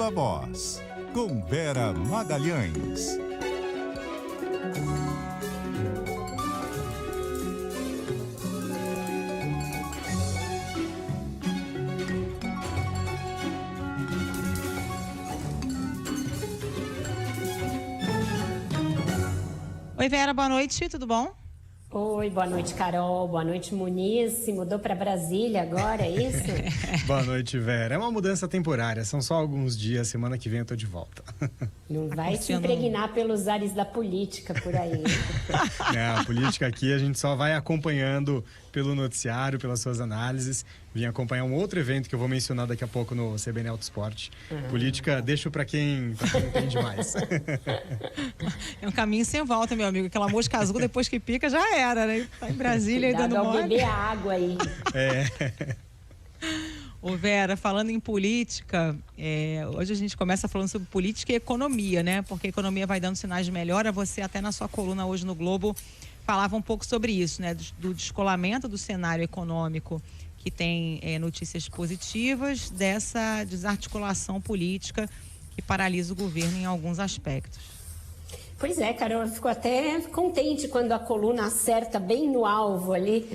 Viva Voz, com Vera Magalhães. Oi, Vera, boa noite, tudo bom? Oi, boa noite, Carol. Boa noite, Muniz. Se mudou para Brasília agora, é isso? Boa noite, Vera. É uma mudança temporária, são só alguns dias, semana que vem eu tô de volta. Não vai se impregnar pelos ares da política por aí. Não, a política aqui a gente só vai acompanhando pelo noticiário, pelas suas análises. Vim acompanhar um outro evento que eu vou mencionar daqui a pouco no CBN Auto Esporte. Política, deixo para quem entende mais. É um caminho sem volta, meu amigo. Aquela mosca azul, depois que pica, já era, né? Tá em Brasília e dando mole. Beber água aí. Ô Vera, falando em política, hoje a gente começa falando sobre política e economia, né? Porque a economia vai dando sinais de melhora. Você até na sua coluna hoje no Globo falava um pouco sobre isso, né? Do descolamento do cenário econômico, que tem notícias positivas, dessa desarticulação política que paralisa o governo em alguns aspectos. Pois é, Carol, eu fico até contente quando a coluna acerta bem no alvo ali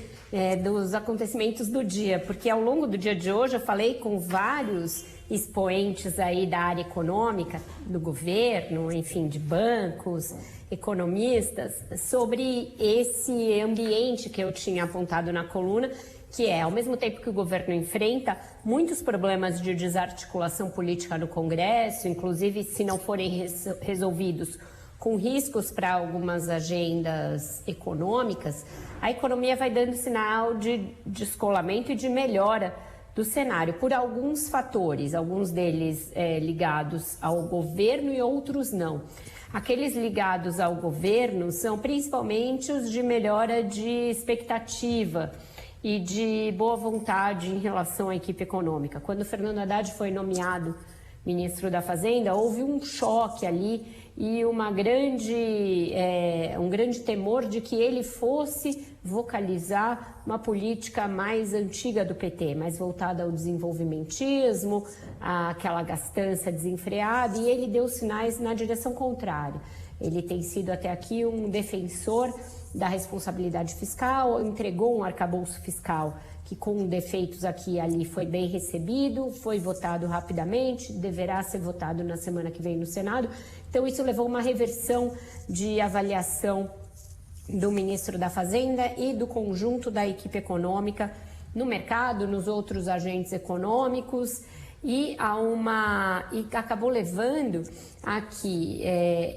dos acontecimentos do dia, porque ao longo do dia de hoje eu falei com vários expoentes aí da área econômica, do governo, enfim, de bancos, economistas, sobre esse ambiente que eu tinha apontado na coluna, que é, ao mesmo tempo que o governo enfrenta muitos problemas de desarticulação política no Congresso, inclusive se não forem resolvidos com riscos para algumas agendas econômicas, a economia vai dando sinal de descolamento e de melhora do cenário por alguns fatores, alguns deles ligados ao governo e outros não. Aqueles ligados ao governo são principalmente os de melhora de expectativa e de boa vontade em relação à equipe econômica. Quando o Fernando Haddad foi nomeado ministro da Fazenda, houve um choque ali e um grande temor de que ele fosse vocalizar uma política mais antiga do PT, mais voltada ao desenvolvimentismo, àquela gastança desenfreada, e ele deu sinais na direção contrária. Ele tem sido até aqui um defensor da responsabilidade fiscal, entregou um arcabouço fiscal que com defeitos aqui e ali foi bem recebido, foi votado rapidamente, deverá ser votado na semana que vem no Senado. Então isso levou uma reversão de avaliação do ministro da Fazenda e do conjunto da equipe econômica no mercado, nos outros agentes econômicos, e acabou levando a que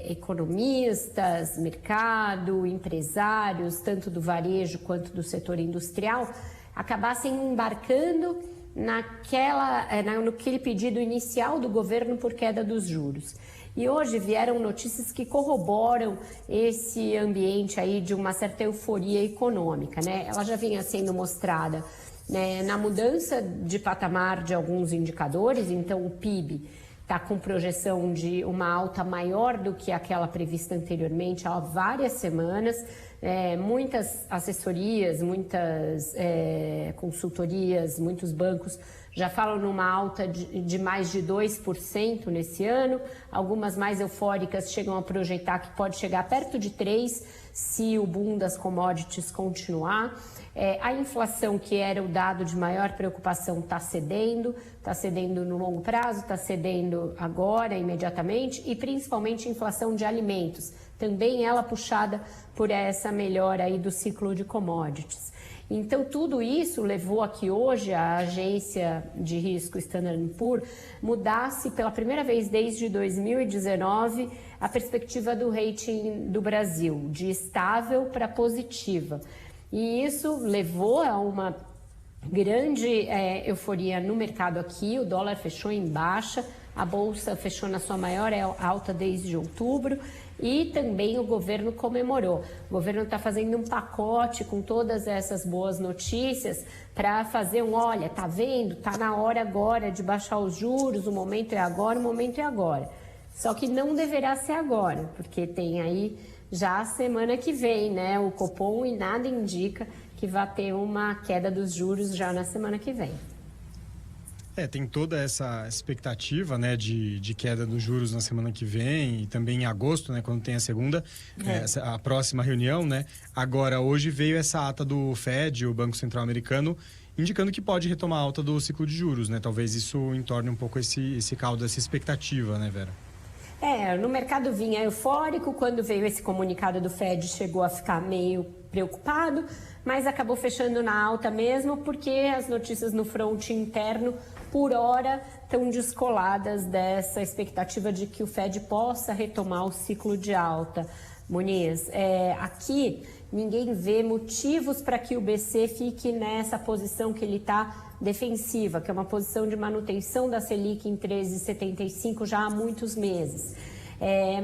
economistas, mercado, empresários, tanto do varejo quanto do setor industrial, acabassem embarcando naquele pedido inicial do governo por queda dos juros. E hoje vieram notícias que corroboram esse ambiente aí de uma certa euforia econômica, né? Ela já vinha sendo mostrada, né, na mudança de patamar de alguns indicadores. Então o PIB está com projeção de uma alta maior do que aquela prevista anteriormente há várias semanas. Muitas assessorias, muitas consultorias, muitos bancos já falam numa alta de mais de 2% nesse ano. Algumas mais eufóricas chegam a projetar que pode chegar perto de 3% se o boom das commodities continuar. A inflação, que era o dado de maior preocupação, está cedendo no longo prazo, está cedendo agora, imediatamente, e principalmente a inflação de alimentos, também ela puxada por essa melhora aí do ciclo de commodities. Então, tudo isso levou a que hoje a agência de risco Standard & Poor's mudasse pela primeira vez desde 2019 a perspectiva do rating do Brasil, de estável para positiva. E isso levou a uma grande euforia no mercado aqui. O dólar fechou em baixa, a bolsa fechou na sua maior alta desde outubro, e também o governo comemorou. O governo está fazendo um pacote com todas essas boas notícias para fazer olha, tá vendo? Tá na hora agora de baixar os juros, o momento é agora, o momento é agora. Só que não deverá ser agora, porque tem aí já a semana que vem, né, o Copom, e nada indica que vai ter uma queda dos juros já na semana que vem. Tem toda essa expectativa, né, de queda dos juros na semana que vem e também em agosto, né, quando tem a segunda, a próxima reunião, né? Agora, hoje veio essa ata do Fed, o Banco Central Americano, indicando que pode retomar a alta do ciclo de juros, né? Talvez isso entorne um pouco esse caldo, essa expectativa, né, Vera? No mercado vinha eufórico, quando veio esse comunicado do Fed chegou a ficar meio preocupado, mas acabou fechando na alta mesmo, porque as notícias no front interno, por hora, estão descoladas dessa expectativa de que o Fed possa retomar o ciclo de alta. Muniz, aqui ninguém vê motivos para que o BC fique nessa posição que ele está defensiva, que é uma posição de manutenção da Selic em 13,75 já há muitos meses.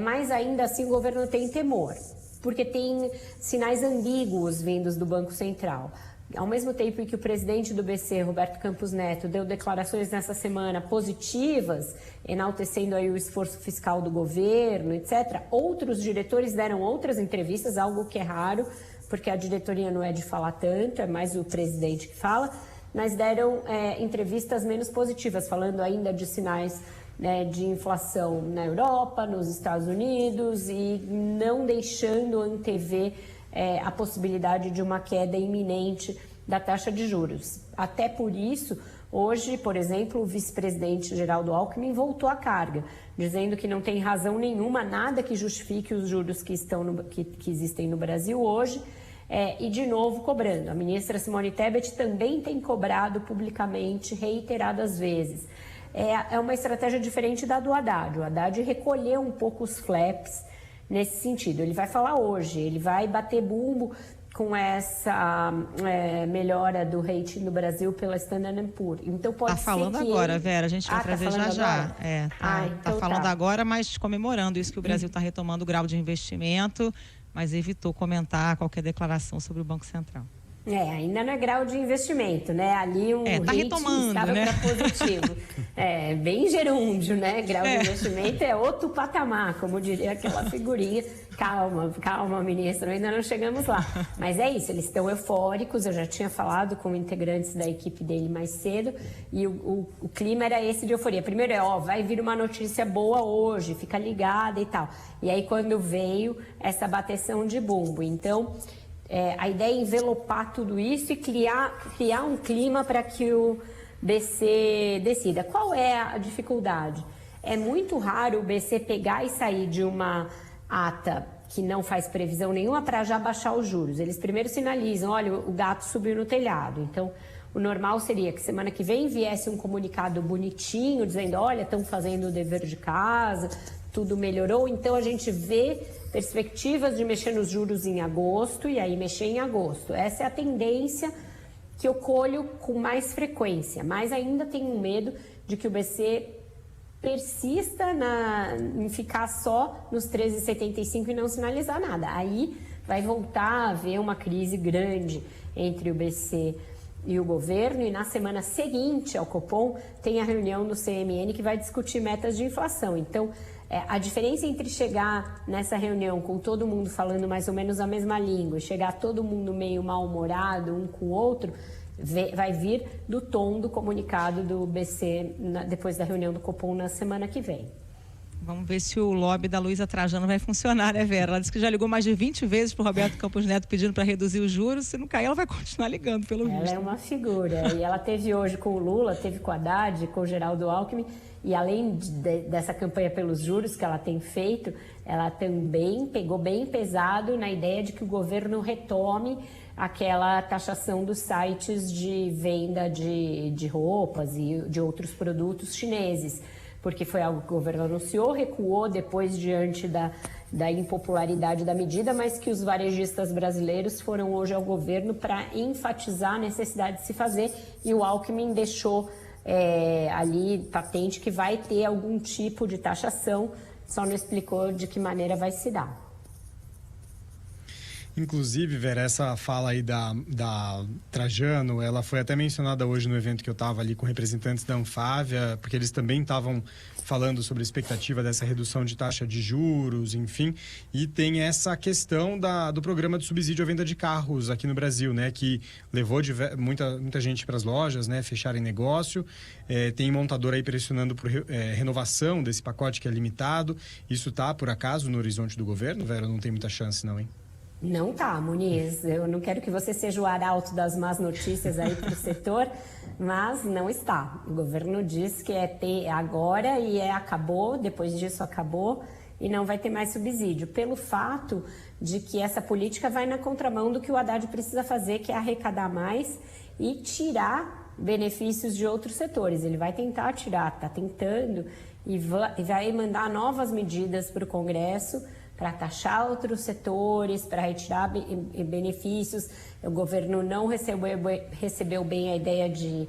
Mas ainda assim o governo tem temor, porque tem sinais ambíguos vindos do Banco Central. Ao mesmo tempo em que o presidente do BC, Roberto Campos Neto, deu declarações nessa semana positivas, enaltecendo aí o esforço fiscal do governo, etc., outros diretores deram outras entrevistas, algo que é raro, porque a diretoria não é de falar tanto, é mais o presidente que fala, mas deram entrevistas menos positivas, falando ainda de sinais de inflação na Europa, nos Estados Unidos e não deixando antever a possibilidade de uma queda iminente da taxa de juros. Até por isso, hoje, por exemplo, o vice-presidente Geraldo Alckmin voltou à carga, dizendo que não tem razão nenhuma, nada que justifique os juros que existem no Brasil hoje, e de novo cobrando. A ministra Simone Tebet também tem cobrado publicamente, reiteradas vezes. É uma estratégia diferente da do Haddad. O Haddad recolheu um pouco os flaps nesse sentido. Ele vai falar hoje, ele vai bater bumbo com essa melhora do rating do Brasil pela Standard & Poor's. Então pode ser falando que agora, Vera, a gente vai trazer já. Então tá falando agora, mas comemorando isso que o Brasil está retomando o grau de investimento, mas evitou comentar qualquer declaração sobre o Banco Central. Ainda não é grau de investimento, né? Ali tá retomando, estava né? para positivo. Bem gerúndio, né? Grau de investimento é outro patamar, como diria aquela figurinha. Calma, ministro, ainda não chegamos lá. Mas é isso, eles estão eufóricos, eu já tinha falado com integrantes da equipe dele mais cedo, e o clima era esse de euforia. Primeiro vai vir uma notícia boa hoje, fica ligada e tal. E aí quando veio essa bateção de bumbo. Então, a ideia é envelopar tudo isso e criar um clima para que o BC decida. Qual é a dificuldade? É muito raro o BC pegar e sair de uma ata que não faz previsão nenhuma para já baixar os juros. Eles primeiro sinalizam, olha, o gato subiu no telhado. Então, o normal seria que semana que vem viesse um comunicado bonitinho, dizendo, olha, estão fazendo o dever de casa, tudo melhorou. Então, a gente vê perspectivas de mexer nos juros em agosto e aí mexer em agosto. Essa é a tendência que eu colho com mais frequência, mas ainda tenho medo de que o BC persista em ficar só nos 13,75 e não sinalizar nada. Aí vai voltar a haver uma crise grande entre o BC e o governo, e na semana seguinte ao Copom tem a reunião do CMN que vai discutir metas de inflação. Então, a diferença entre chegar nessa reunião com todo mundo falando mais ou menos a mesma língua e chegar todo mundo meio mal-humorado um com o outro, vai vir do tom do comunicado do BC depois da reunião do Copom na semana que vem. Vamos ver se o lobby da Luísa Trajano vai funcionar, né, Vera? Ela disse que já ligou mais de 20 vezes para o Roberto Campos Neto pedindo para reduzir os juros. Se não cair, ela vai continuar ligando, pelo visto. Ela é uma figura. E ela teve hoje com o Lula, teve com o Haddad, com o Geraldo Alckmin. E além dessa campanha pelos juros que ela tem feito, ela também pegou bem pesado na ideia de que o governo retome aquela taxação dos sites de venda de roupas e de outros produtos chineses, porque foi algo que o governo anunciou, recuou depois diante da impopularidade da medida, mas que os varejistas brasileiros foram hoje ao governo para enfatizar a necessidade de se fazer, e o Alckmin deixou ali patente que vai ter algum tipo de taxação, só não explicou de que maneira vai se dar. Inclusive, Vera, essa fala aí da Trajano, ela foi até mencionada hoje no evento que eu estava ali com representantes da Anfávia, porque eles também estavam falando sobre a expectativa dessa redução de taxa de juros, enfim. E tem essa questão do programa de subsídio à venda de carros aqui no Brasil, né? Que levou muita gente para as lojas, né? Fecharem negócio. Tem montador aí pressionando por renovação desse pacote que é limitado. Isso está, por acaso, no horizonte do governo, Vera? Não tem muita chance, não, hein? Não tá, Muniz. Eu não quero que você seja o arauto das más notícias aí para o setor, mas não está. O governo diz que é ter agora e acabou, depois disso acabou e não vai ter mais subsídio. Pelo fato de que essa política vai na contramão do que o Haddad precisa fazer, que é arrecadar mais e tirar benefícios de outros setores. Ele vai tentar tirar, está tentando e vai mandar novas medidas para o Congresso para taxar outros setores, para retirar benefícios. O governo não recebeu bem a ideia de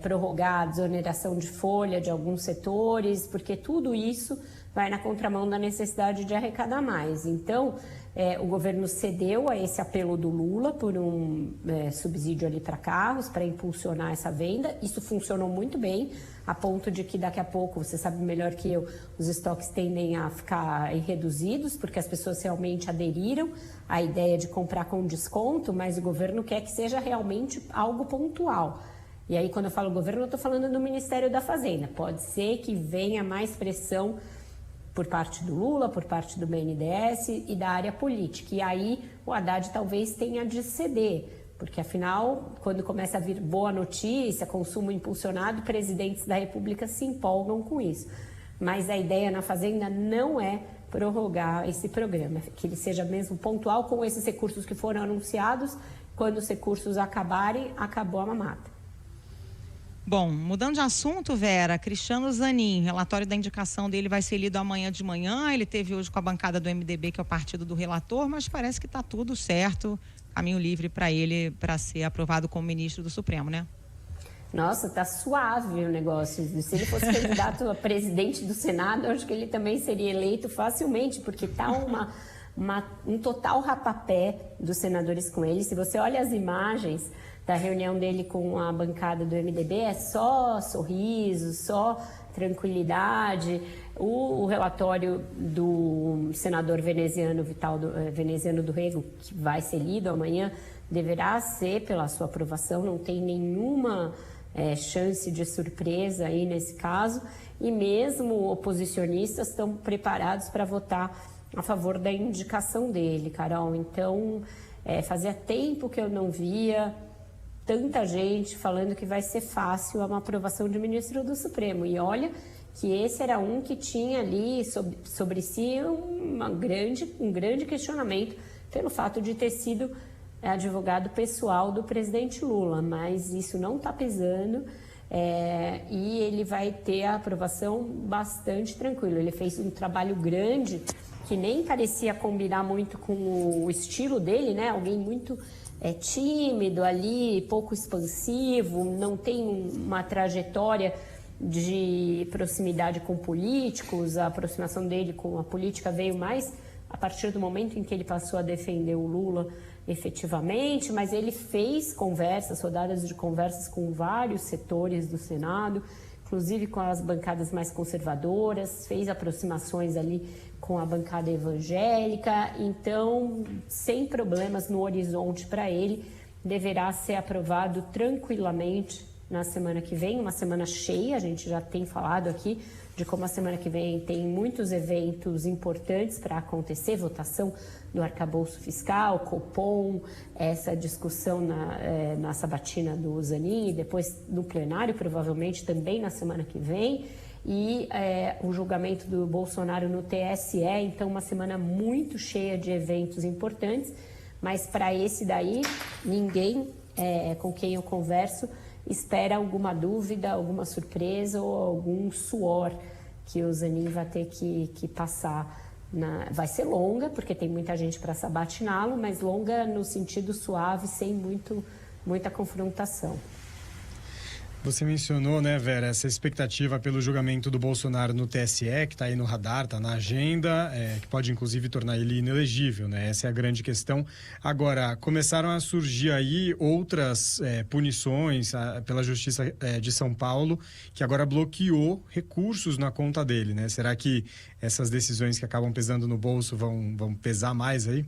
prorrogar a desoneração de folha de alguns setores, porque tudo isso vai na contramão da necessidade de arrecadar mais. Então, o governo cedeu a esse apelo do Lula por um subsídio ali para carros, para impulsionar essa venda. Isso funcionou muito bem, a ponto de que daqui a pouco, você sabe melhor que eu, os estoques tendem a ficar reduzidos, porque as pessoas realmente aderiram à ideia de comprar com desconto, mas o governo quer que seja realmente algo pontual. E aí, quando eu falo governo, eu estou falando do Ministério da Fazenda. Pode ser que venha mais pressão por parte do Lula, por parte do BNDES e da área política. E aí o Haddad talvez tenha de ceder, porque afinal, quando começa a vir boa notícia, consumo impulsionado, presidentes da República se empolgam com isso. Mas a ideia na Fazenda não é prorrogar esse programa, que ele seja mesmo pontual com esses recursos que foram anunciados. Quando os recursos acabarem, acabou a mamata. Bom, mudando de assunto, Vera, Cristiano Zanin, relatório da indicação dele vai ser lido amanhã de manhã. Ele teve hoje com a bancada do MDB, que é o partido do relator, mas parece que está tudo certo, caminho livre para ele para ser aprovado como ministro do Supremo, né? Nossa, tá suave o negócio. Se ele fosse candidato a presidente do Senado, eu acho que ele também seria eleito facilmente, porque tá um total rapapé dos senadores com ele. Se você olha as imagens da reunião dele com a bancada do MDB, é só sorriso, só tranquilidade. O relatório do senador veneziano Veneziano do Rego, que vai ser lido amanhã, deverá ser pela sua aprovação, não tem nenhuma chance de surpresa aí nesse caso, e mesmo oposicionistas estão preparados para votar a favor da indicação dele, Carol. Então, fazia tempo que eu não via tanta gente falando que vai ser fácil uma aprovação de ministro do Supremo. E olha que esse era um que tinha ali sobre si um grande questionamento pelo fato de ter sido advogado pessoal do presidente Lula, mas isso não está pesando e ele vai ter a aprovação bastante tranquilo. Ele fez um trabalho grande que nem parecia combinar muito com o estilo dele, né? Alguém muito tímido ali, pouco expansivo, não tem uma trajetória de proximidade com políticos. A aproximação dele com a política veio mais a partir do momento em que ele passou a defender o Lula efetivamente, mas ele fez rodadas de conversas com vários setores do Senado, inclusive com as bancadas mais conservadoras, fez aproximações ali com a bancada evangélica. Então, sem problemas no horizonte para ele, deverá ser aprovado tranquilamente na semana que vem, uma semana cheia. A gente já tem falado aqui de como a semana que vem tem muitos eventos importantes para acontecer, votação do arcabouço fiscal, Copom, essa discussão na sabatina do Zanin e depois no plenário, provavelmente também na semana que vem, e o julgamento do Bolsonaro no TSE. Então, uma semana muito cheia de eventos importantes, mas para esse daí, ninguém com quem eu converso espera alguma dúvida, alguma surpresa ou algum suor que o Zanin vai ter que passar. Vai ser longa, porque tem muita gente para sabatiná-lo, mas longa no sentido suave, sem muita confrontação. Você mencionou, né, Vera, essa expectativa pelo julgamento do Bolsonaro no TSE, que está aí no radar, está na agenda, que pode inclusive tornar ele inelegível, né? Essa é a grande questão. Agora, começaram a surgir aí outras punições pela Justiça de São Paulo, que agora bloqueou recursos na conta dele, né? Será que essas decisões que acabam pesando no bolso vão pesar mais aí?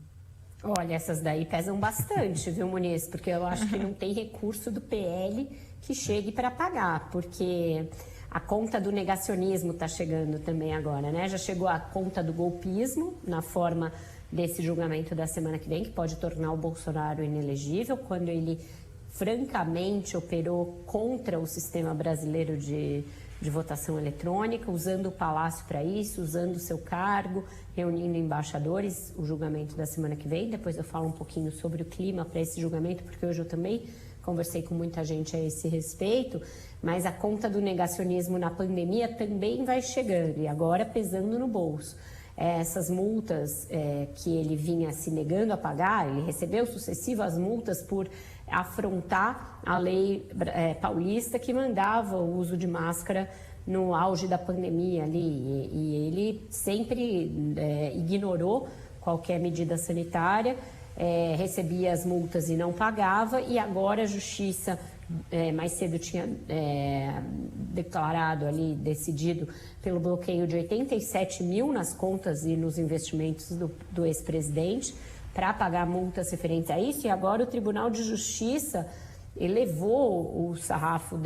Olha, essas daí pesam bastante, viu, Muniz? Porque eu acho que não tem recurso do PL que chegue para pagar, porque a conta do negacionismo está chegando também agora, né? Já chegou a conta do golpismo, na forma desse julgamento da semana que vem, que pode tornar o Bolsonaro inelegível, quando ele francamente operou contra o sistema brasileiro de votação eletrônica, usando o Palácio para isso, usando o seu cargo, reunindo embaixadores, o julgamento da semana que vem. Depois eu falo um pouquinho sobre o clima para esse julgamento, porque hoje eu também conversei com muita gente a esse respeito, mas a conta do negacionismo na pandemia também vai chegando e agora pesando no bolso. Essas multas que ele vinha se negando a pagar, ele recebeu sucessivas multas por afrontar a lei paulista que mandava o uso de máscara no auge da pandemia ali, e ele sempre ignorou qualquer medida sanitária, recebia as multas e não pagava, e agora a Justiça mais cedo tinha declarado ali, decidido pelo bloqueio de 87 mil nas contas e nos investimentos do ex-presidente para pagar multas referentes a isso, e agora o Tribunal de Justiça elevou o sarrafo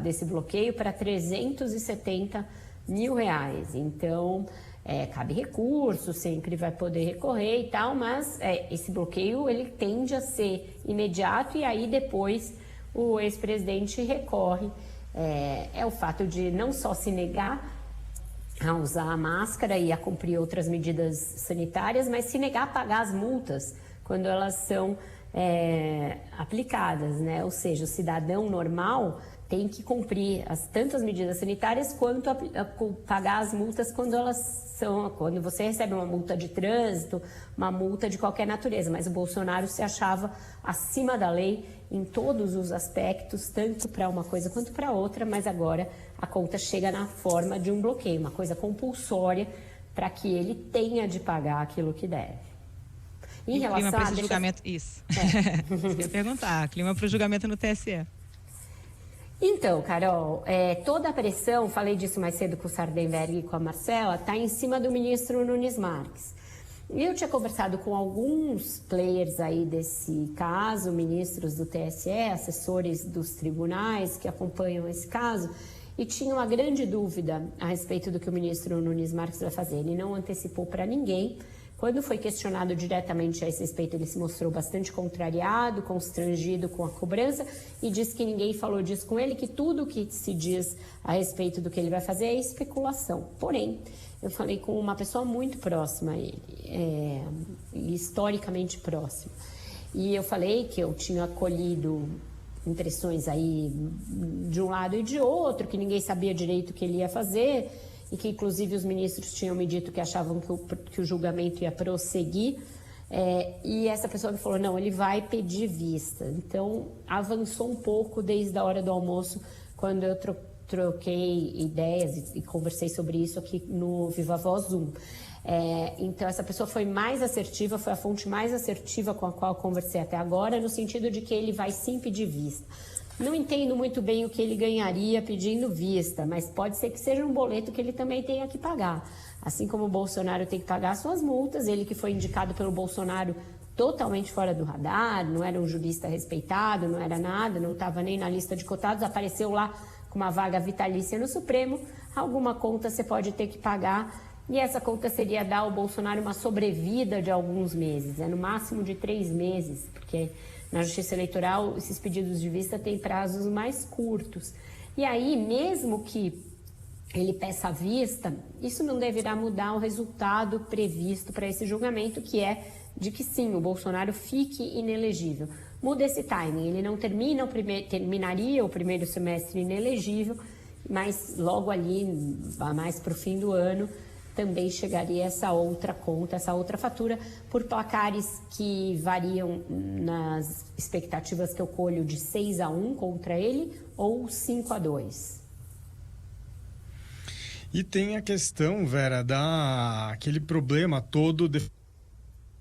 desse bloqueio para 370 mil reais. Então, cabe recurso, sempre vai poder recorrer e tal, mas esse bloqueio ele tende a ser imediato e aí depois o ex-presidente recorre. É o fato de não só se negar a usar a máscara e a cumprir outras medidas sanitárias, mas se negar a pagar as multas quando elas são aplicadas, né? Ou seja, o cidadão normal tem que cumprir tanto as medidas sanitárias quanto pagar as multas quando você recebe uma multa de trânsito, uma multa de qualquer natureza. Mas o Bolsonaro se achava acima da lei em todos os aspectos, tanto para uma coisa quanto para outra, mas agora a conta chega na forma de um bloqueio, uma coisa compulsória para que ele tenha de pagar aquilo que deve. Em relação clima para esse julgamento, isso. Isso que eu ia perguntar, clima para o julgamento no TSE. Então, Carol, toda a pressão, falei disso mais cedo com o Sardenberg e com a Marcela, está em cima do ministro Nunes Marques. Eu tinha conversado com alguns players aí desse caso, ministros do TSE, assessores dos tribunais que acompanham esse caso, e tinha uma grande dúvida a respeito do que o ministro Nunes Marques vai fazer. Ele não antecipou para ninguém. Quando foi questionado diretamente a esse respeito, ele se mostrou bastante contrariado, constrangido com a cobrança e disse que ninguém falou disso com ele, que tudo que se diz a respeito do que ele vai fazer é especulação. Porém, eu falei com uma pessoa muito próxima a ele, historicamente próxima, e eu falei que eu tinha acolhido impressões aí de um lado e de outro, que ninguém sabia direito o que ele ia fazer, e que inclusive os ministros tinham me dito que achavam que o julgamento ia prosseguir, e essa pessoa me falou, não, ele vai pedir vista. Então, avançou um pouco desde a hora do almoço, quando eu troquei ideias e conversei sobre isso aqui no Viva Voz Zoom. Então, essa pessoa foi mais assertiva, foi a fonte mais assertiva com a qual eu conversei até agora, no sentido de que ele vai sim pedir vista. Não entendo muito bem o que ele ganharia pedindo vista, mas pode ser que seja um boleto que ele também tenha que pagar. Assim como o Bolsonaro tem que pagar suas multas, ele que foi indicado pelo Bolsonaro totalmente fora do radar, não era um jurista respeitado, não era nada, não estava nem na lista de cotados, apareceu lá com uma vaga vitalícia no Supremo, alguma conta você pode ter que pagar, e essa conta seria dar ao Bolsonaro uma sobrevida de alguns meses, no máximo de 3 meses, porque na Justiça Eleitoral, esses pedidos de vista têm prazos mais curtos. E aí, mesmo que ele peça a vista, isso não deverá mudar o resultado previsto para esse julgamento, que é de que sim, o Bolsonaro fique inelegível. Muda esse timing, ele não terminaria o primeiro semestre inelegível, mas logo ali, mais para o fim do ano, também chegaria essa outra conta, essa outra fatura, por placares que variam nas expectativas que eu colho de 6-1 contra ele ou 5-2. E tem a questão, Vera, aquele problema todo de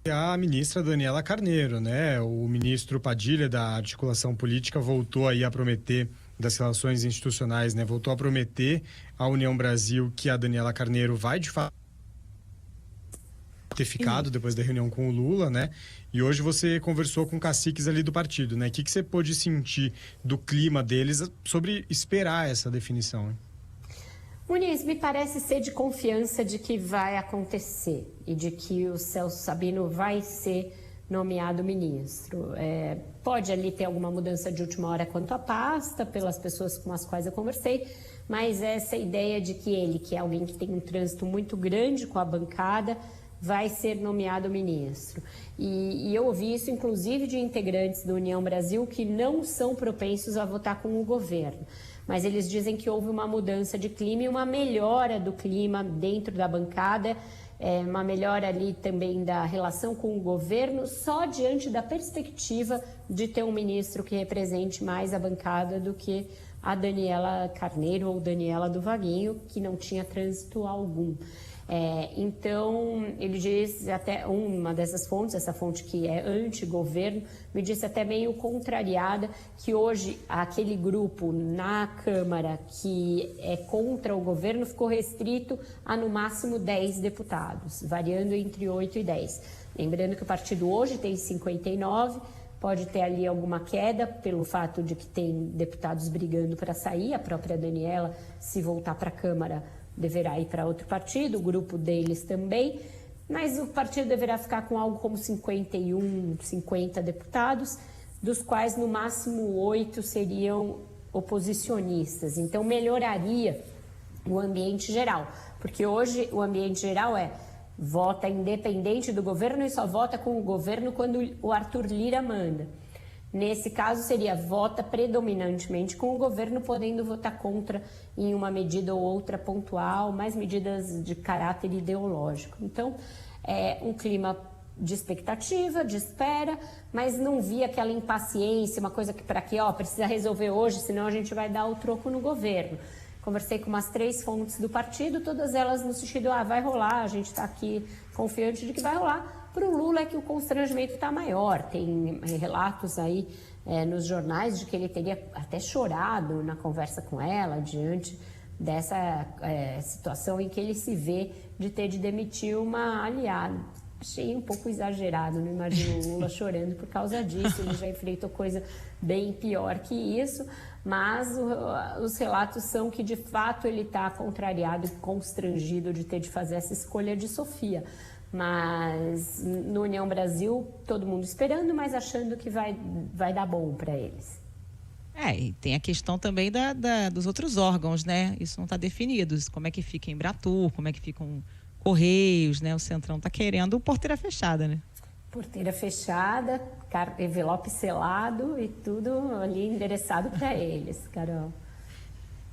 a ministra Daniela Carneiro, né? O ministro Padilha da Articulação Política voltou aí a prometer, das relações institucionais, né? Voltou a prometer à União Brasil que a Daniela Carneiro vai de fato ter ficado depois da reunião com o Lula, né? E hoje você conversou com caciques ali do partido, né? O que você pôde sentir do clima deles sobre esperar essa definição, hein? Muniz, me parece ser de confiança de que vai acontecer e de que o Celso Sabino vai ser nomeado ministro. Pode ali ter alguma mudança de última hora quanto à pasta, pelas pessoas com as quais eu conversei, mas essa ideia de que ele, que é alguém que tem um trânsito muito grande com a bancada, vai ser nomeado ministro. E eu ouvi isso, inclusive, de integrantes da União Brasil que não são propensos a votar com o governo. Mas eles dizem que houve uma mudança de clima e uma melhora do clima dentro da bancada, uma melhora ali também da relação com o governo, só diante da perspectiva de ter um ministro que represente mais a bancada do que a Daniela Carneiro ou Daniela do Vaguinho, que não tinha trânsito algum. Então, ele diz, até uma dessas fontes, essa fonte que é anti-governo, me disse até meio contrariada que hoje aquele grupo na Câmara que é contra o governo ficou restrito a no máximo 10 deputados, variando entre 8 e 10. Lembrando que o partido hoje tem 59, pode ter ali alguma queda pelo fato de que tem deputados brigando para sair, a própria Daniela, se voltar para a Câmara, deverá ir para outro partido, o grupo deles também, mas o partido deverá ficar com algo como 51, 50 deputados, dos quais no máximo 8 seriam oposicionistas. Então melhoraria o ambiente geral, porque hoje o ambiente geral vota independente do governo e só vota com o governo quando o Arthur Lira manda. Nesse caso, seria vota predominantemente com o governo, podendo votar contra em uma medida ou outra pontual, mais medidas de caráter ideológico. Então, é um clima de expectativa, de espera, mas não vi aquela impaciência, uma coisa que precisa resolver hoje, senão a gente vai dar o troco no governo. Conversei com umas 3 fontes do partido, todas elas no sentido, vai rolar, a gente está aqui confiante de que vai rolar. Para o Lula é que o constrangimento está maior. Tem relatos aí nos jornais de que ele teria até chorado na conversa com ela diante dessa situação em que ele se vê de ter de demitir uma aliada. Achei um pouco exagerado, não imagino o Lula chorando por causa disso, ele já enfrentou coisa bem pior que isso, mas os relatos são que de fato ele está contrariado e constrangido de ter de fazer essa escolha de Sofia. Mas no União Brasil, todo mundo esperando, mas achando que vai dar bom para eles. E tem a questão também dos outros órgãos, né? Isso não está definido. Como é que fica em Embratur, como é que ficam Correios, né? O Centrão está querendo porteira fechada, né? Porteira fechada, envelope selado e tudo ali endereçado para eles, Carol.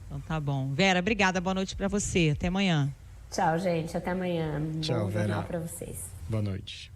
Então tá bom. Vera, obrigada, boa noite para você. Até amanhã. Tchau, gente. Até amanhã. Tchau, Bom jornal Vera. para vocês. Boa noite.